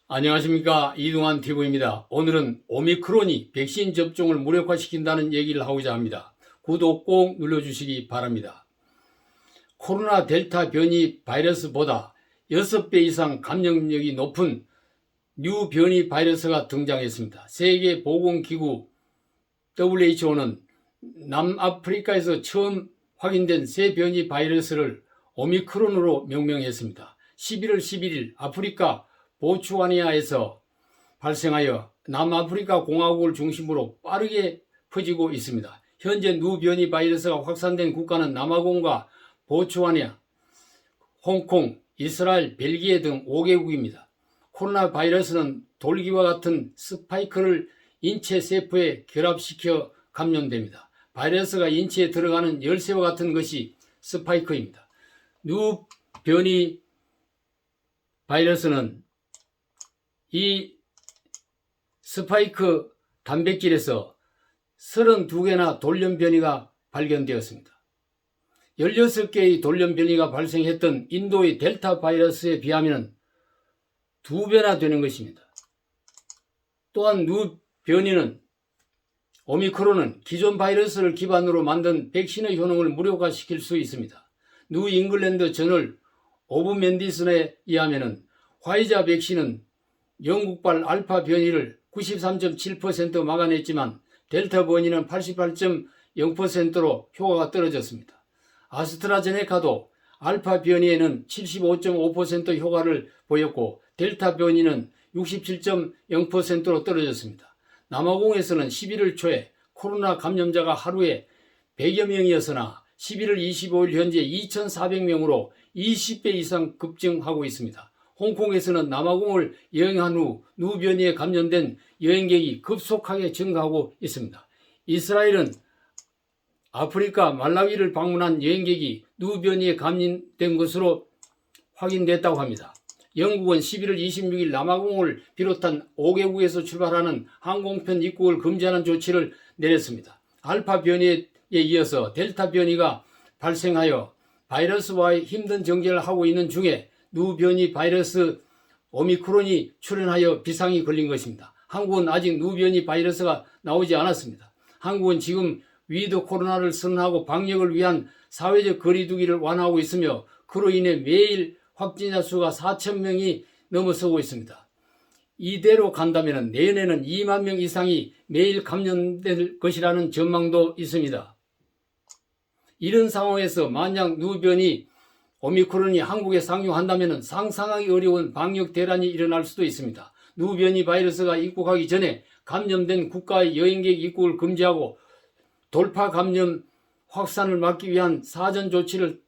안녕하십니까, 이동환 TV입니다. 오늘은 오미크론이 백신 접종을 무력화시킨다는 얘기를 하고자 합니다. 구독 꼭 눌러주시기 바랍니다. 코로나 델타 변이 바이러스보다 6배 이상 감염력이 높은 뉴 변이 바이러스가 등장했습니다. 세계보건기구 WHO는 남아프리카에서 처음 확인된 새 변이 바이러스를 오미크론으로 명명했습니다. 11월 11일 아프리카 보츠와니아에서 발생하여 남아프리카 공화국을 중심으로 빠르게 퍼지고 있습니다. 현재 누 변이 바이러스가 확산된 국가는 남아공과 보츠와니아, 홍콩, 이스라엘, 벨기에 등 5개국입니다. 코로나 바이러스는 돌기와 같은 스파이크를 인체 세포에 결합시켜 감염됩니다. 바이러스가 인체에 들어가는 열쇠와 같은 것이 스파이크입니다. 누 변이 바이러스는 이 스파이크 단백질에서 32개나 돌연 변이가 발견되었습니다. 16개의 돌연 변이가 발생했던 인도의 델타 바이러스에 비하면 2배나 되는 것입니다. 또한 누 변이는 오미크론은 기존 바이러스를 기반으로 만든 백신의 효능을 무력화시킬 수 있습니다. 뉴 잉글랜드 저널 오브 맨디슨에 의하면 화이자 백신은 영국발 알파 변이를 93.7% 막아냈지만 델타 변이는 88.0%로 효과가 떨어졌습니다. 아스트라제네카도 알파 변이에는 75.5% 효과를 보였고 델타 변이는 67.0%로 떨어졌습니다. 남아공에서는 11월 초에 코로나 감염자가 하루에 100여 명이었으나 11월 25일 현재 2,400명으로 20배 이상 급증하고 있습니다. 홍콩에서는 남아공을 여행한 후 누 변이에 감염된 여행객이 급속하게 증가하고 있습니다. 이스라엘은 아프리카 말라위를 방문한 여행객이 누 변이에 감염된 것으로 확인됐다고 합니다. 영국은 11월 26일 남아공을 비롯한 5개국에서 출발하는 항공편 입국을 금지하는 조치를 내렸습니다. 알파 변이에 이어서 델타 변이가 발생하여 바이러스와의 힘든 정제를 하고 있는 중에 누 변이 바이러스 오미크론이 출현하여 비상이 걸린 것입니다. 한국은 아직 누 변이 바이러스가 나오지 않았습니다. 한국은 지금 위드 코로나를 선언하고 방역을 위한 사회적 거리두기를 완화하고 있으며 그로 인해 매일 확진자 수가 4,000명이 넘어서고 있습니다. 이대로 간다면 내년에는 2만 명 이상이 매일 감염될 것이라는 전망도 있습니다. 이런 상황에서 만약 누 변이 오미크론이 한국에 상륙한다면 상상하기 어려운 방역 대란이 일어날 수도 있습니다. 누 변이 바이러스가 입국하기 전에 감염된 국가의 여행객 입국을 금지하고 돌파 감염 확산을 막기 위한 사전 조치를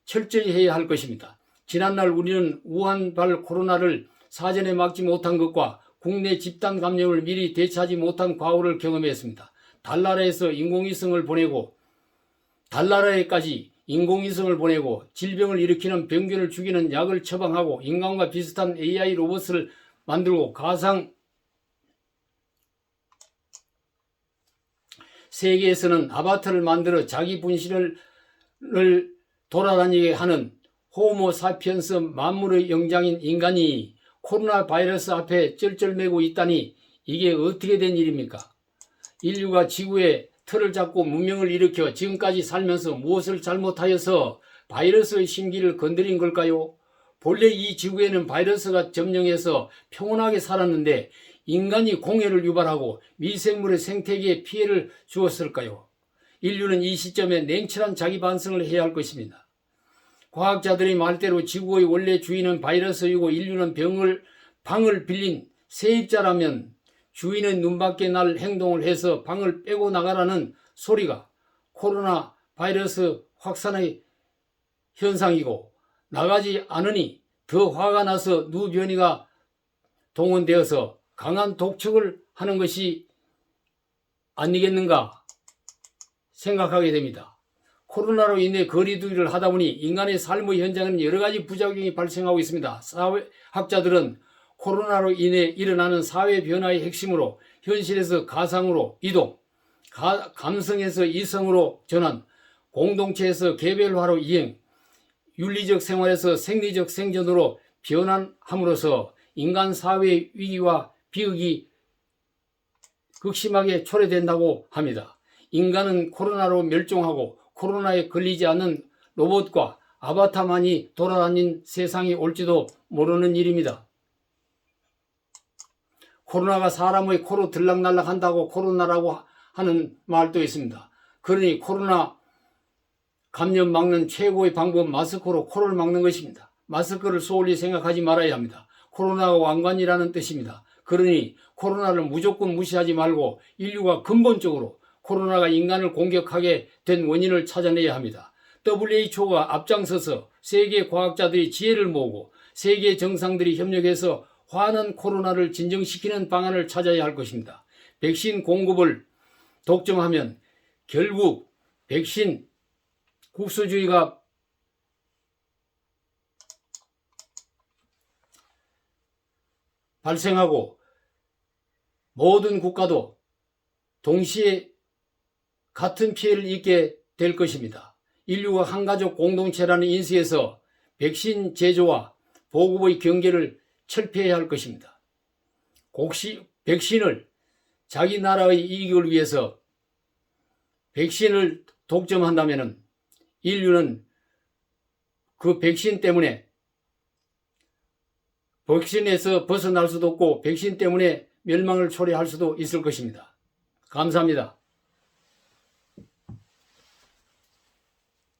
철저히 해야 할 것입니다. 지난날 우리는 우한발 코로나를 사전에 막지 못한 것과 국내 집단 감염을 미리 대처하지 못한 과오를 경험했습니다. 달나라에서 인공위성을 보내고 달나라에까지 인공위성을 보내고 질병을 일으키는 병균을 죽이는 약을 처방하고 인간과 비슷한 AI 로봇을 만들고 가상 세계에서는 아바타를 만들어 자기 분신을 돌아다니게 하는 호모 사피엔스 만물의 영장인 인간이 코로나 바이러스 앞에 쩔쩔매고 있다니 이게 어떻게 된 일입니까? 인류가 지구에 틀을 잡고 문명을 일으켜 지금까지 살면서 무엇을 잘못하여서 바이러스의 심기를 건드린 걸까요? 본래 이 지구에는 바이러스가 점령해서 평온하게 살았는데 인간이 공해를 유발하고 미생물의 생태계에 피해를 주었을까요? 인류는 이 시점에 냉철한 자기 반성을 해야 할 것입니다. 과학자들의 말대로 지구의 원래 주인은 바이러스이고 인류는 방을 빌린 세입자라면 주인의 눈밖에 날 행동을 해서 방을 빼고 나가라는 소리가 코로나 바이러스 확산의 현상이고 나가지 않으니 더 화가 나서 누 변이가 동원되어서 강한 독촉을 하는 것이 아니겠는가 생각하게 됩니다. 코로나로 인해 거리두기를 하다 보니 인간의 삶의 현장에는 여러 가지 부작용이 발생하고 있습니다. 사회학자들은 코로나로 인해 일어나는 사회 변화의 핵심으로 현실에서 가상으로 이동, 감성에서 이성으로 전환, 공동체에서 개별화로 이행, 윤리적 생활에서 생리적 생존으로 변환함으로써 인간 사회의 위기와 비극이 극심하게 초래된다고 합니다. 인간은 코로나로 멸종하고 코로나에 걸리지 않는 로봇과 아바타만이 돌아다닌 세상이 올지도 모르는 일입니다. 코로나가 사람의 코로 들락날락 한다고 코로나라고 하는 말도 있습니다. 그러니 코로나 감염 막는 최고의 방법 마스크로 코를 막는 것입니다. 마스크를 소홀히 생각하지 말아야 합니다. 코로나가 왕관이라는 뜻입니다. 그러니 코로나를 무조건 무시하지 말고 인류가 근본적으로 코로나가 인간을 공격하게 된 원인을 찾아내야 합니다. WHO가 앞장서서 세계 과학자들이 지혜를 모으고 세계 정상들이 협력해서 환한 코로나를 진정시키는 방안을 찾아야 할 것입니다. 백신 공급을 독점하면 결국 백신 국수주의가 발생하고 모든 국가도 동시에 같은 피해를 입게 될 것입니다. 인류가 한가족 공동체라는 인식에서 백신 제조와 보급의 경계를 철폐해야 할 것입니다. 백신을 자기 나라의 이익을 위해서 백신을 독점한다면 인류는 그 백신 때문에 백신에서 벗어날 수도 없고 백신 때문에 멸망을 초래할 수도 있을 것입니다. 감사합니다.